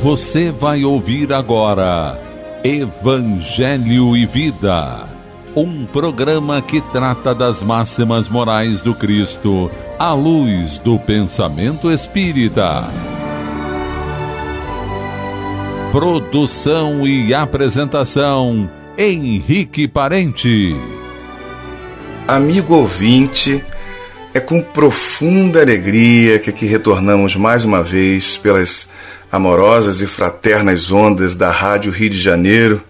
Você vai ouvir agora Evangelho e Vida, um programa que trata das máximas morais do Cristo à luz do pensamento espírita. Produção e apresentação, Henrique Parente. Amigo ouvinte, é com profunda alegria que aqui retornamos mais uma vez pelas amorosas e fraternas ondas da Rádio Rio de Janeiro,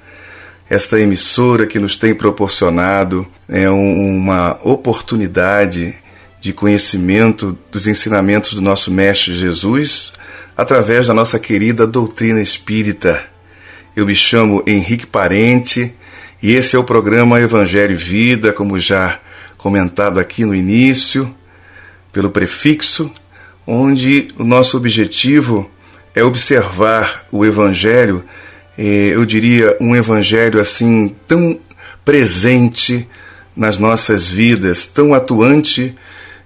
esta emissora que nos tem proporcionado uma oportunidade de conhecimento dos ensinamentos do nosso Mestre Jesus através da nossa querida doutrina espírita. Eu me chamo Henrique Parente e esse é o programa Evangelho e Vida, como já comentado aqui no início, pelo prefixo, onde o nosso objetivo é observar o Evangelho, eu diria um Evangelho assim tão presente nas nossas vidas, tão atuante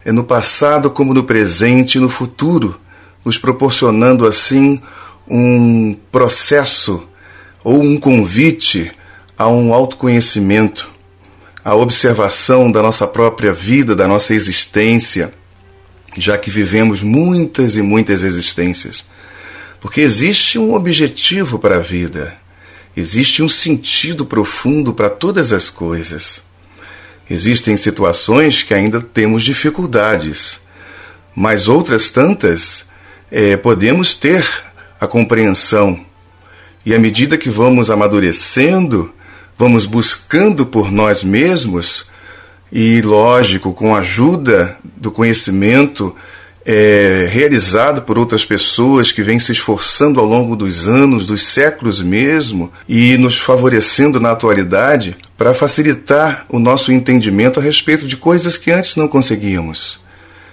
no passado como no presente e no futuro, nos proporcionando assim um processo ou um convite a um autoconhecimento, a observação da nossa própria vida, da nossa existência, já que vivemos muitas e muitas existências. Porque existe um objetivo para a vida, existe um sentido profundo para todas as coisas. Existem situações que ainda temos dificuldades, mas outras tantas podemos ter a compreensão. E à medida que vamos amadurecendo, vamos buscando por nós mesmos, e lógico, com a ajuda do conhecimento realizado por outras pessoas que vêm se esforçando ao longo dos anos, dos séculos mesmo, e nos favorecendo na atualidade para facilitar o nosso entendimento a respeito de coisas que antes não conseguíamos.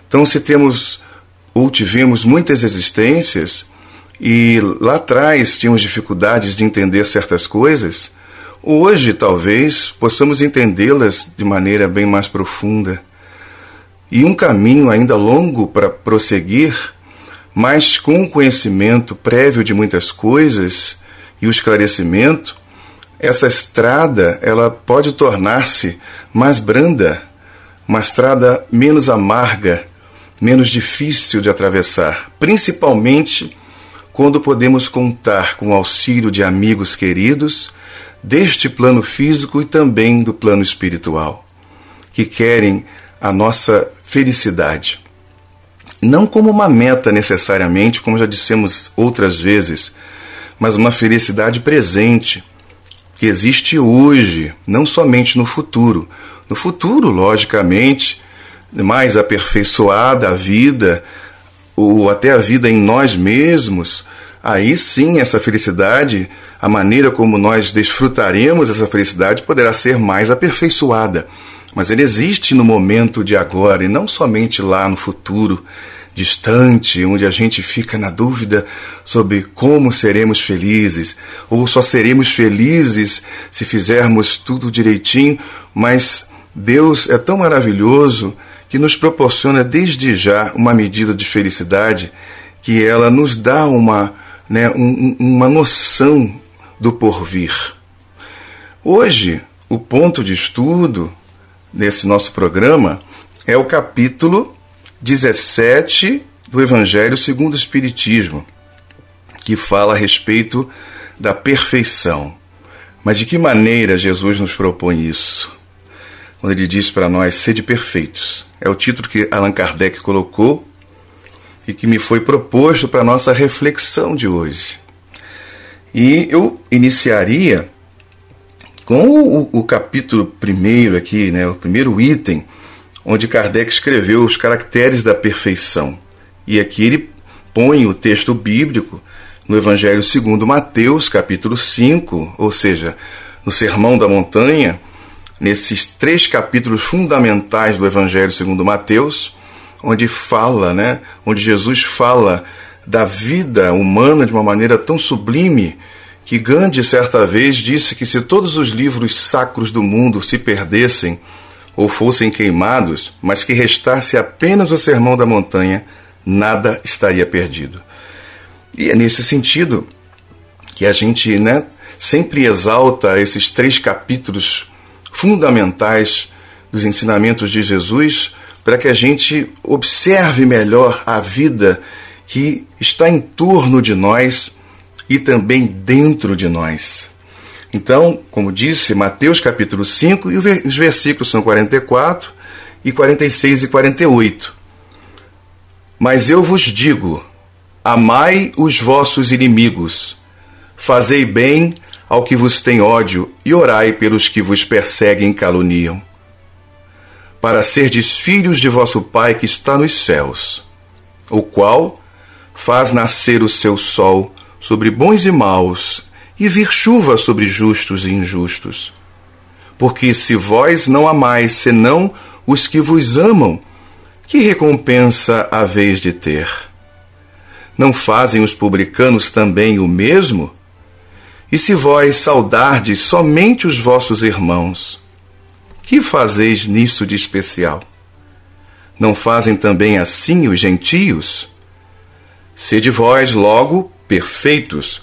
Então, se temos ou tivemos muitas existências e lá atrás tínhamos dificuldades de entender certas coisas, hoje talvez possamos entendê-las de maneira bem mais profunda. E um caminho ainda longo para prosseguir, mas com o conhecimento prévio de muitas coisas e o esclarecimento, essa estrada ela pode tornar-se mais branda, uma estrada menos amarga, menos difícil de atravessar, principalmente quando podemos contar com o auxílio de amigos queridos deste plano físico e também do plano espiritual, que querem a nossa felicidade. Não como uma meta necessariamente, como já dissemos outras vezes, mas uma felicidade presente, que existe hoje, não somente no futuro. No futuro, logicamente, mais aperfeiçoada a vida, ou até a vida em nós mesmos, aí sim essa felicidade, a maneira como nós desfrutaremos essa felicidade poderá ser mais aperfeiçoada. Mas ele existe no momento de agora e não somente lá no futuro distante, onde a gente fica na dúvida sobre como seremos felizes, ou só seremos felizes se fizermos tudo direitinho, mas Deus é tão maravilhoso que nos proporciona desde já uma medida de felicidade que ela nos dá uma noção do porvir. Hoje, o ponto de estudo nesse nosso programa é o capítulo 17 do Evangelho segundo o Espiritismo, que fala a respeito da perfeição. Mas de que maneira Jesus nos propõe isso? Quando ele diz para nós, sede perfeitos. É o título que Allan Kardec colocou e que me foi proposto para a nossa reflexão de hoje. E eu iniciaria com o capítulo primeiro aqui, o primeiro item, onde Kardec escreveu os caracteres da perfeição. E aqui ele põe o texto bíblico no Evangelho segundo Mateus, capítulo 5, ou seja, no Sermão da Montanha, nesses 3 capítulos fundamentais do Evangelho segundo Mateus, onde Jesus fala da vida humana de uma maneira tão sublime, que Gandhi certa vez disse que se todos os livros sacros do mundo se perdessem ou fossem queimados, mas que restasse apenas o Sermão da Montanha, nada estaria perdido. E é nesse sentido que a gente, né, sempre exalta esses 3 capítulos fundamentais dos ensinamentos de Jesus, para que a gente observe melhor a vida que está em torno de nós e também dentro de nós. Então, como disse, Mateus capítulo 5, e os versículos são 44 e 46 e 48. Mas eu vos digo, amai os vossos inimigos, fazei bem ao que vos tem ódio e orai pelos que vos perseguem e caluniam, para serdes filhos de vosso Pai que está nos céus, o qual faz nascer o seu sol sobre bons e maus, e vir chuva sobre justos e injustos. Porque se vós não amais senão os que vos amam, que recompensa haveis de ter? Não fazem os publicanos também o mesmo? E se vós saudardes somente os vossos irmãos, que fazeis nisso de especial? Não fazem também assim os gentios? Sede vós, logo, perfeitos,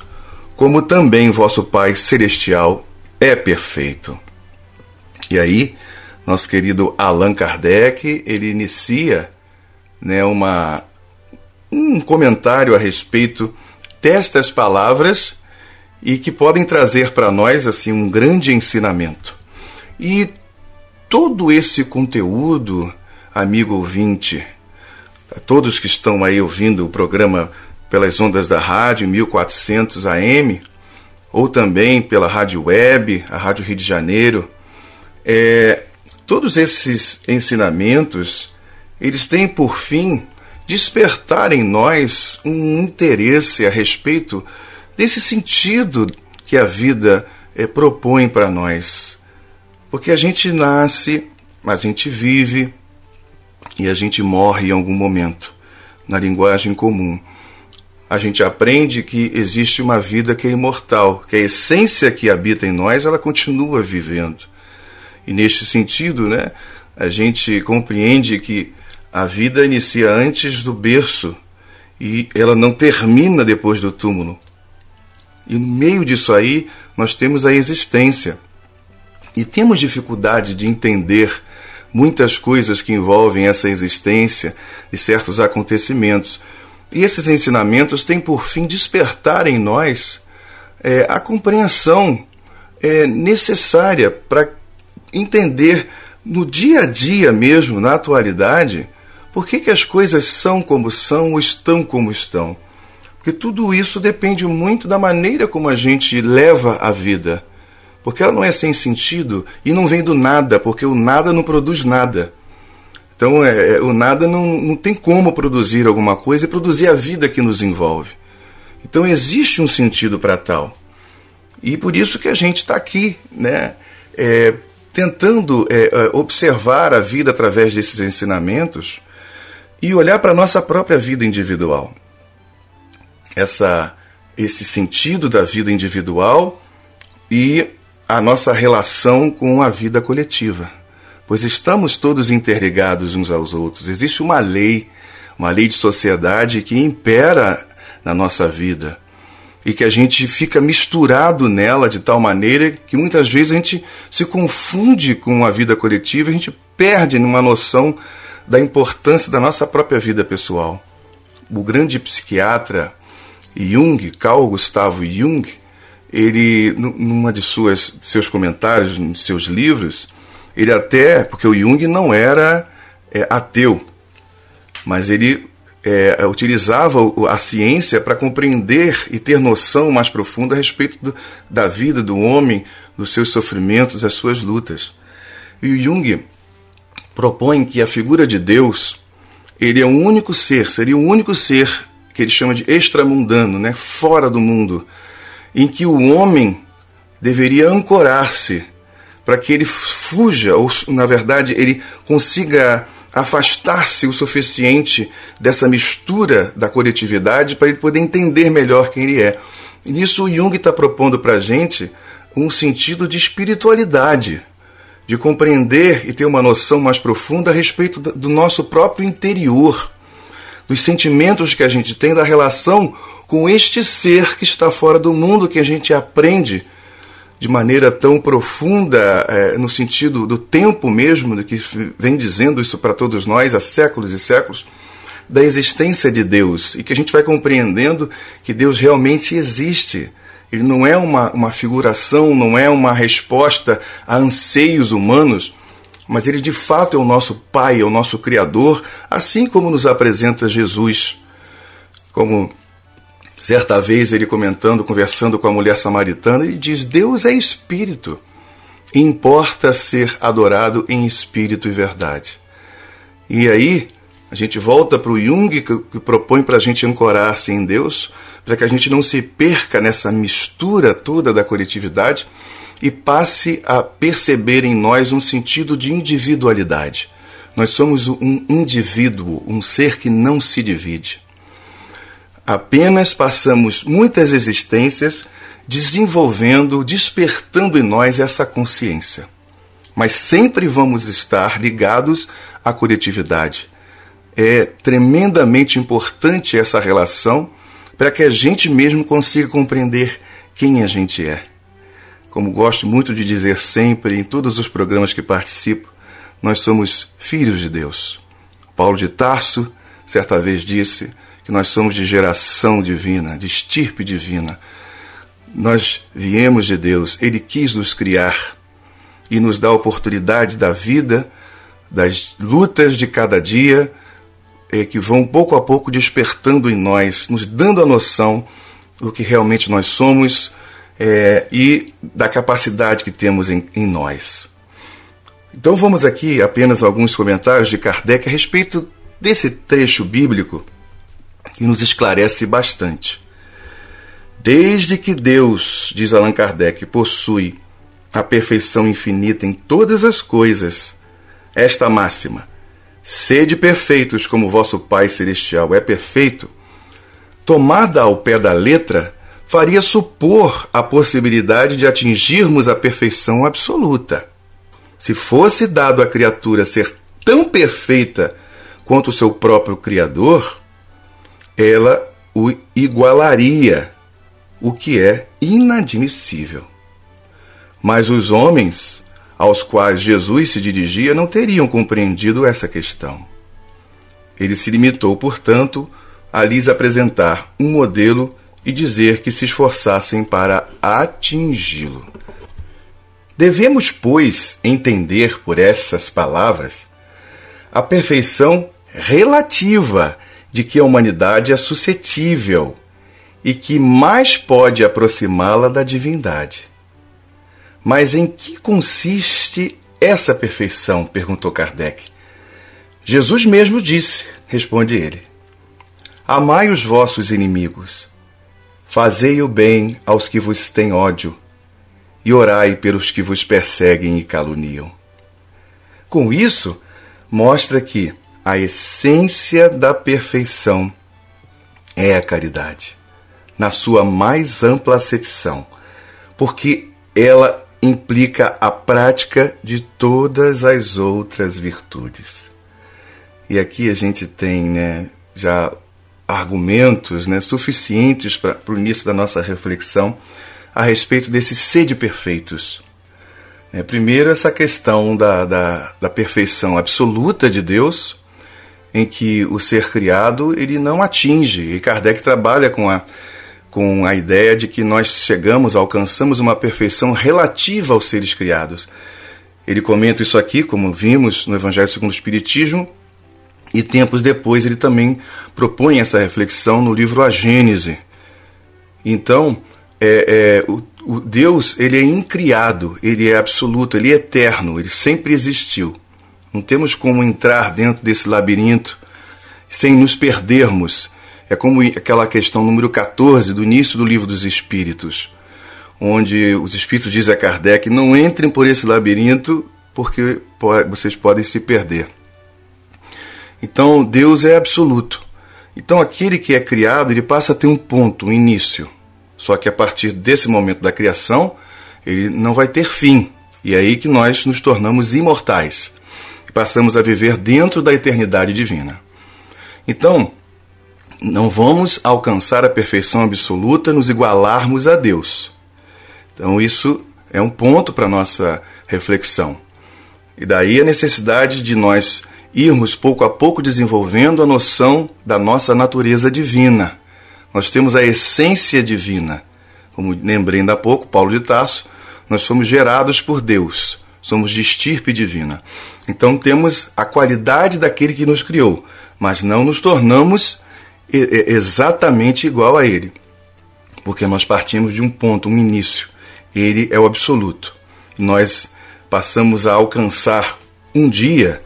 como também vosso Pai Celestial é perfeito. E aí, nosso querido Allan Kardec, ele inicia, né, um comentário a respeito destas palavras e que podem trazer para nós assim um grande ensinamento. E todo esse conteúdo, amigo ouvinte, para todos que estão aí ouvindo o programa pelas ondas da rádio 1400 AM, ou também pela rádio web, a Rádio Rio de Janeiro, todos esses ensinamentos, eles têm por fim despertar em nós um interesse a respeito desse sentido que a vida propõe para nós. Porque a gente nasce, a gente vive e a gente morre em algum momento, na linguagem comum. A gente aprende que existe uma vida que é imortal, que a essência que habita em nós, ela continua vivendo. E neste sentido, né, a gente compreende que a vida inicia antes do berço e ela não termina depois do túmulo. E no meio disso aí, nós temos a existência. E temos dificuldade de entender muitas coisas que envolvem essa existência de certos acontecimentos. E esses ensinamentos têm por fim despertar em nós a compreensão necessária para entender no dia a dia mesmo, na atualidade, por que as coisas são como são ou estão como estão. Porque tudo isso depende muito da maneira como a gente leva a vida. Porque ela não é sem sentido e não vem do nada, porque o nada não produz nada. Então, o nada não tem como produzir alguma coisa e produzir a vida que nos envolve. Então, existe um sentido para tal. E por isso que a gente está aqui, né, tentando observar a vida através desses ensinamentos e olhar para a nossa própria vida individual. Esse sentido da vida individual e a nossa relação com a vida coletiva. Pois estamos todos interligados uns aos outros. Existe uma lei de sociedade que impera na nossa vida e que a gente fica misturado nela de tal maneira que muitas vezes a gente se confunde com a vida coletiva e a gente perde numa noção da importância da nossa própria vida pessoal. O grande psiquiatra Jung, Carl Gustav Jung, ele, numa de seus comentários, em seus livros, ele até, porque o Jung não era ateu, mas ele utilizava a ciência para compreender e ter noção mais profunda a respeito da vida do homem, dos seus sofrimentos, das suas lutas. E o Jung propõe que a figura de Deus, ele é um único ser, seria o único ser que ele chama de extramundano, né, fora do mundo, em que o homem deveria ancorar-se para que ele fuja, ou na verdade ele consiga afastar-se o suficiente dessa mistura da coletividade para ele poder entender melhor quem ele é. E nisso o Jung está propondo para a gente um sentido de espiritualidade, de compreender e ter uma noção mais profunda a respeito do nosso próprio interior, dos sentimentos que a gente tem, da relação com este ser que está fora do mundo, que a gente aprende de maneira tão profunda, no sentido do tempo mesmo, do que vem dizendo isso para todos nós há séculos e séculos, da existência de Deus, e que a gente vai compreendendo que Deus realmente existe. Ele não é uma figuração, não é uma resposta a anseios humanos, mas ele de fato é o nosso Pai, é o nosso Criador, assim como nos apresenta Jesus. Como certa vez ele conversando com a mulher samaritana, ele diz: Deus é espírito, e importa ser adorado em espírito e verdade. E aí a gente volta para o Jung, que propõe para a gente ancorar-se em Deus, para que a gente não se perca nessa mistura toda da coletividade e passe a perceber em nós um sentido de individualidade. Nós somos um indivíduo, um ser que não se divide. Apenas passamos muitas existências desenvolvendo, despertando em nós essa consciência. Mas sempre vamos estar ligados à coletividade. É tremendamente importante essa relação para que a gente mesmo consiga compreender quem a gente é. Como gosto muito de dizer sempre em todos os programas que participo, nós somos filhos de Deus. Paulo de Tarso, certa vez, disse que nós somos de geração divina, de estirpe divina. Nós viemos de Deus, Ele quis nos criar e nos dá a oportunidade da vida, das lutas de cada dia, que vão pouco a pouco despertando em nós, nos dando a noção do que realmente nós somos e da capacidade que temos em nós. Então vamos aqui apenas alguns comentários de Kardec a respeito desse trecho bíblico que nos esclarece bastante. Desde que Deus, diz Allan Kardec, possui a perfeição infinita em todas as coisas, esta máxima, sede perfeitos como vosso Pai Celestial é perfeito, tomada ao pé da letra, faria supor a possibilidade de atingirmos a perfeição absoluta. Se fosse dado à criatura ser tão perfeita quanto o seu próprio Criador, ela o igualaria, o que é inadmissível. Mas os homens aos quais Jesus se dirigia não teriam compreendido essa questão. Ele se limitou, portanto, a lhes apresentar um modelo e dizer que se esforçassem para atingi-lo. Devemos, pois, entender por essas palavras a perfeição relativa de que a humanidade é suscetível e que mais pode aproximá-la da divindade. Mas em que consiste essa perfeição? Perguntou Kardec. Jesus mesmo disse, responde ele: amai os vossos inimigos, fazei o bem aos que vos têm ódio, e orai pelos que vos perseguem e caluniam. Com isso, mostra que a essência da perfeição é a caridade, na sua mais ampla acepção, porque ela implica a prática de todas as outras virtudes. E aqui a gente tem já argumentos suficientes para o início da nossa reflexão a respeito desse sede perfeitos. Primeiro, essa questão da perfeição absoluta de Deus, em que o ser criado ele não atinge. E Kardec trabalha com a ideia de que nós alcançamos uma perfeição relativa aos seres criados. Ele comenta isso aqui, como vimos no Evangelho segundo o Espiritismo, e tempos depois ele também propõe essa reflexão no livro A Gênese. Então, o Deus ele é incriado, ele é absoluto, ele é eterno, ele sempre existiu. Não temos como entrar dentro desse labirinto sem nos perdermos. É como aquela questão número 14 do início do Livro dos Espíritos, onde os Espíritos dizem a Kardec: não entrem por esse labirinto porque vocês podem se perder. Então Deus é absoluto. Então aquele que é criado, ele passa a ter um ponto, um início. Só que a partir desse momento da criação, ele não vai ter fim. E é aí que nós nos tornamos imortais. E passamos a viver dentro da eternidade divina. Então, não vamos alcançar a perfeição absoluta, nos igualarmos a Deus. Então isso é um ponto para a nossa reflexão. E daí a necessidade de nós irmos pouco a pouco desenvolvendo a noção da nossa natureza divina. Nós temos a essência divina. Como lembrei ainda há pouco, Paulo de Tarso, nós somos gerados por Deus, somos de estirpe divina. Então temos a qualidade daquele que nos criou, mas não nos tornamos exatamente igual a Ele, porque nós partimos de um ponto, um início. Ele é o absoluto. Nós passamos a alcançar um dia,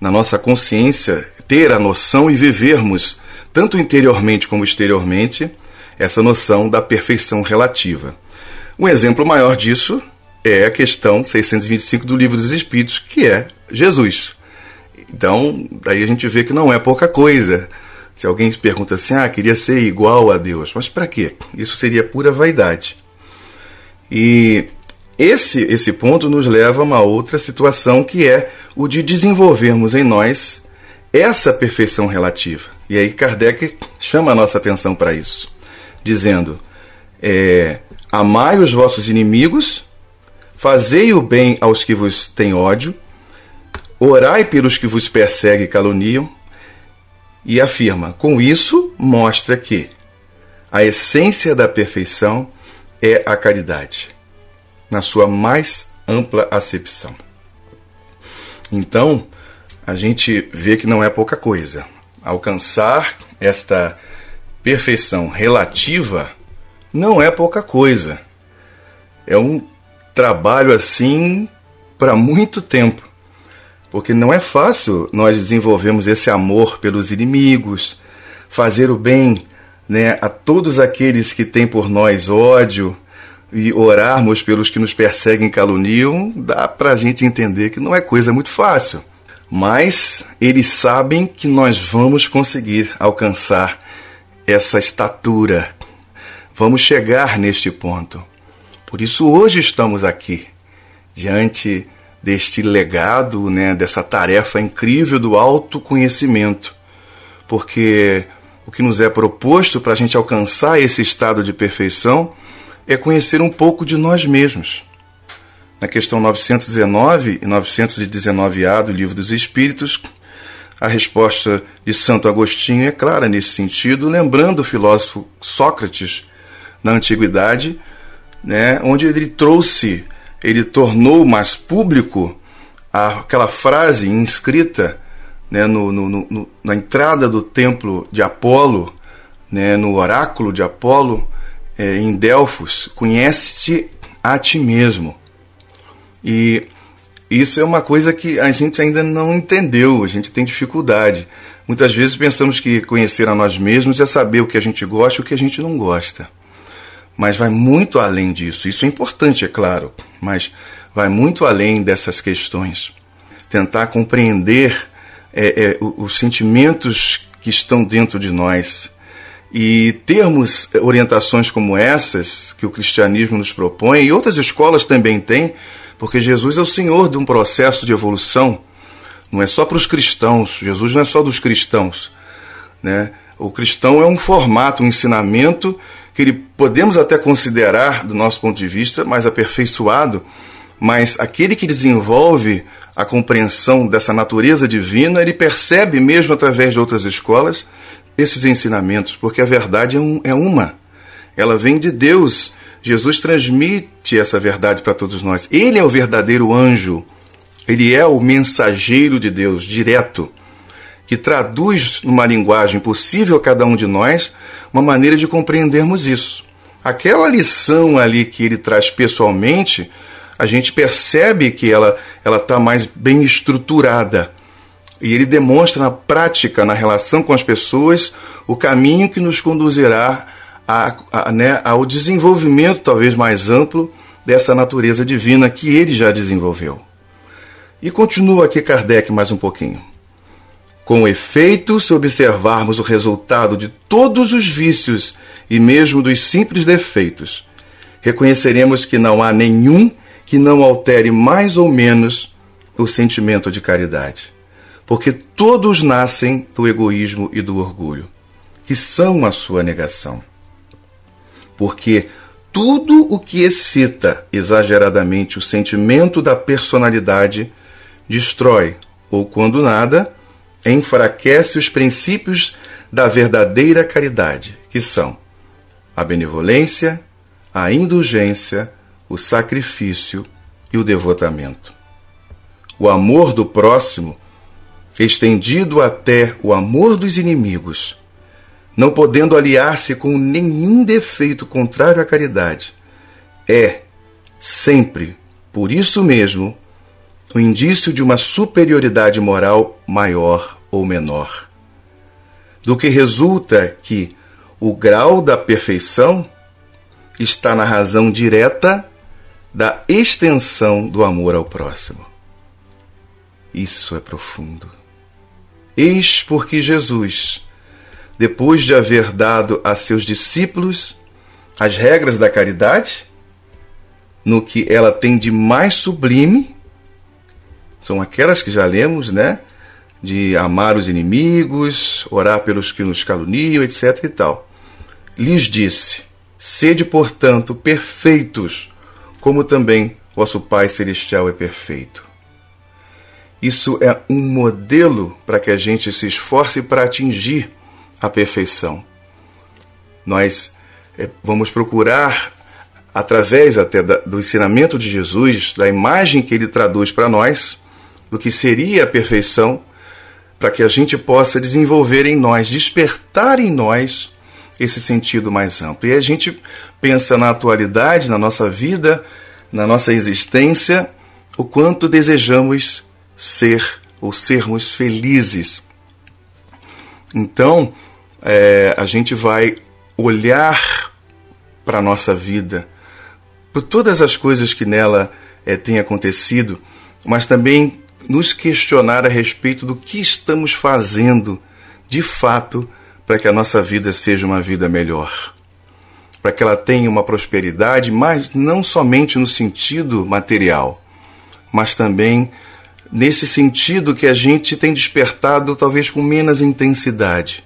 na nossa consciência, ter a noção e vivermos, tanto interiormente como exteriormente, essa noção da perfeição relativa. Um exemplo maior disso é a questão 625 do Livro dos Espíritos, que é Jesus. Então, daí a gente vê que não é pouca coisa. Se alguém se pergunta assim, queria ser igual a Deus, mas para quê? Isso seria pura vaidade. E esse ponto nos leva a uma outra situação, que é o de desenvolvermos em nós essa perfeição relativa. E aí Kardec chama a nossa atenção para isso, dizendo, amai os vossos inimigos, fazei o bem aos que vos têm ódio, orai pelos que vos perseguem e caluniam, e afirma, com isso mostra que a essência da perfeição é a caridade, na sua mais ampla acepção. Então, a gente vê que não é pouca coisa. Alcançar esta perfeição relativa não é pouca coisa. É um trabalho assim para muito tempo, porque não é fácil nós desenvolvermos esse amor pelos inimigos, fazer o bem, a todos aqueles que têm por nós ódio, e orarmos pelos que nos perseguem e caluniam. Dá para a gente entender que não é coisa muito fácil. Mas eles sabem que nós vamos conseguir alcançar essa estatura. Vamos chegar neste ponto. Por isso hoje estamos aqui, diante deste legado, dessa tarefa incrível do autoconhecimento. Porque o que nos é proposto para a gente alcançar esse estado de perfeição é conhecer um pouco de nós mesmos. Na questão 919 e 919A do Livro dos Espíritos, a resposta de Santo Agostinho é clara nesse sentido, lembrando o filósofo Sócrates na antiguidade, onde ele tornou mais público aquela frase inscrita na entrada do templo de Apolo, no oráculo de Apolo, em Delfos, conhece-te a ti mesmo. E isso é uma coisa que a gente ainda não entendeu, a gente tem dificuldade. Muitas vezes pensamos que conhecer a nós mesmos é saber o que a gente gosta e o que a gente não gosta. Mas vai muito além disso. Isso é importante, é claro, mas vai muito além dessas questões. Tentar compreender os sentimentos que estão dentro de nós. E termos orientações como essas que o cristianismo nos propõe, e outras escolas também têm, porque Jesus é o Senhor de um processo de evolução. Não é só para os cristãos, Jesus não é só dos cristãos. O cristão é um formato, um ensinamento que podemos até considerar, do nosso ponto de vista, mais aperfeiçoado, mas aquele que desenvolve a compreensão dessa natureza divina, ele percebe mesmo através de outras escolas esses ensinamentos, porque a verdade é uma. Ela vem de Deus. Jesus transmite essa verdade para todos nós. Ele é o verdadeiro anjo. Ele é o mensageiro de Deus, direto, que traduz numa linguagem possível a cada um de nós uma maneira de compreendermos isso. Aquela lição ali que ele traz pessoalmente, a gente percebe que ela está mais bem estruturada. E ele demonstra na prática, na relação com as pessoas, o caminho que nos conduzirá ao desenvolvimento talvez mais amplo dessa natureza divina que ele já desenvolveu. E continua aqui Kardec mais um pouquinho. Com efeito, se observarmos o resultado de todos os vícios e mesmo dos simples defeitos, reconheceremos que não há nenhum que não altere mais ou menos o sentimento de caridade. Porque todos nascem do egoísmo e do orgulho. que são a sua negação. Porque tudo o que excita exageradamente o sentimento da personalidade destrói, ou quando nada, enfraquece os princípios da verdadeira caridade, que são a benevolência, a indulgência, o sacrifício e o devotamento. O amor do próximo, estendido até o amor dos inimigos, não podendo aliar-se com nenhum defeito contrário à caridade, é, sempre, por isso mesmo, o indício de uma superioridade moral maior ou menor. Do que resulta que o grau da perfeição está na razão direta da extensão do amor ao próximo. Isso é profundo. Eis porque Jesus, depois de haver dado a seus discípulos as regras da caridade, no que ela tem de mais sublime, são aquelas que já lemos, né? De amar os inimigos, orar pelos que nos caluniam, etc. e tal. Lhes disse: sede, portanto, perfeitos, como também vosso Pai Celestial é perfeito. Isso é um modelo para que a gente se esforce para atingir a perfeição. Nós vamos procurar, através até do ensinamento de Jesus, da imagem que ele traduz para nós, do que seria a perfeição, para que a gente possa desenvolver em nós, despertar em nós esse sentido mais amplo. E a gente pensa na atualidade, na nossa vida, na nossa existência, o quanto desejamos ser ou sermos felizes. Então, a gente vai olhar para a nossa vida, por todas as coisas que nela têm acontecido, mas também nos questionar a respeito do que estamos fazendo de fato para que a nossa vida seja uma vida melhor, para que ela tenha uma prosperidade, mas não somente no sentido material, mas também nesse sentido que a gente tem despertado talvez com menos intensidade,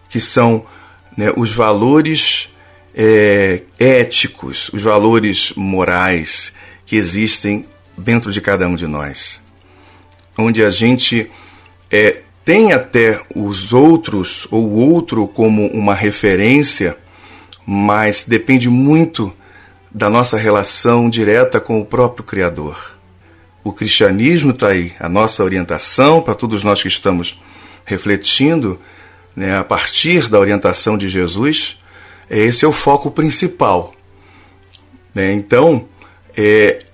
que são, né, os valores éticos, os valores morais que existem dentro de cada um de nós, onde a gente tem até os outros ou o outro como uma referência, mas depende muito da nossa relação direta com o próprio Criador. O cristianismo está aí, a nossa orientação para todos nós que estamos refletindo, né, a partir da orientação de Jesus, esse é o foco principal. Né? Então,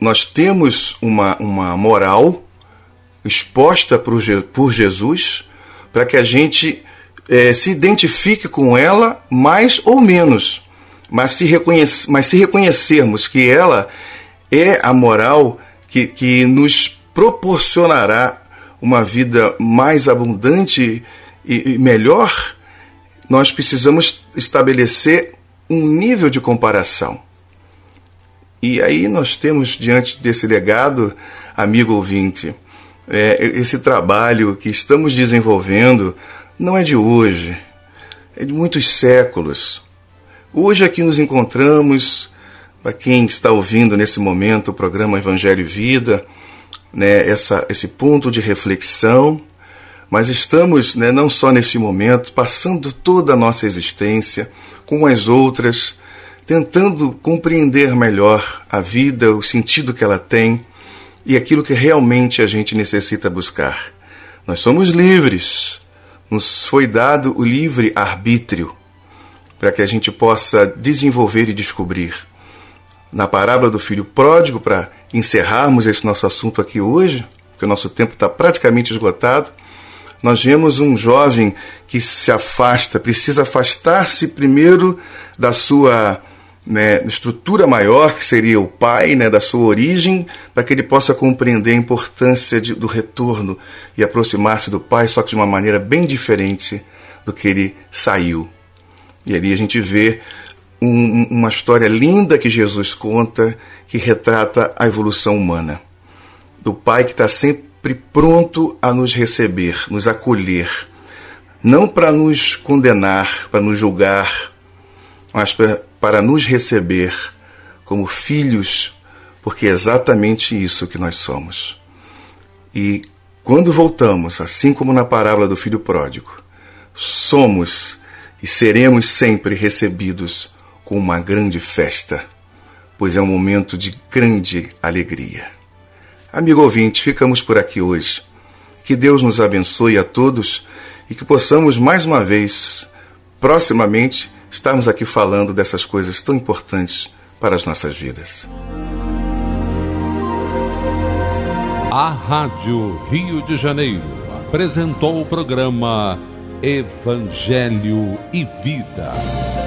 nós temos uma moral exposta por Jesus para que a gente se identifique com ela mais ou menos, mas se reconhecermos que ela é a moral que nos proporcionará uma vida mais abundante e melhor, nós precisamos estabelecer um nível de comparação. E aí nós temos, diante desse legado, amigo ouvinte, esse trabalho que estamos desenvolvendo não é de hoje, é de muitos séculos. Hoje aqui nos encontramos, para quem está ouvindo nesse momento o programa Evangelho e Vida, né, esse ponto de reflexão, mas estamos, né, não só nesse momento, passando toda a nossa existência com as outras, tentando compreender melhor a vida, o sentido que ela tem e aquilo que realmente a gente necessita buscar. Nós somos livres, nos foi dado o livre arbítrio para que a gente possa desenvolver e descobrir. Na parábola do filho pródigo, para encerrarmos esse nosso assunto aqui hoje, porque o nosso tempo está praticamente esgotado, nós vemos um jovem que se afasta, precisa afastar-se primeiro da sua, né, estrutura maior, que seria o pai, né, da sua origem, para que ele possa compreender a importância do retorno e aproximar-se do pai, só que de uma maneira bem diferente do que ele saiu. E ali a gente vê uma história linda que Jesus conta, que retrata a evolução humana. Do pai que está sempre pronto a nos receber, nos acolher, não para nos condenar, para nos julgar, mas para nos receber como filhos, porque é exatamente isso que nós somos. E quando voltamos, assim como na parábola do filho pródigo, somos e seremos sempre recebidos com uma grande festa, pois é um momento de grande alegria. Amigo ouvinte, ficamos por aqui hoje. Que Deus nos abençoe a todos e que possamos mais uma vez, proximamente, estarmos aqui falando dessas coisas tão importantes para as nossas vidas. A Rádio Rio de Janeiro apresentou o programa Evangelho e Vida.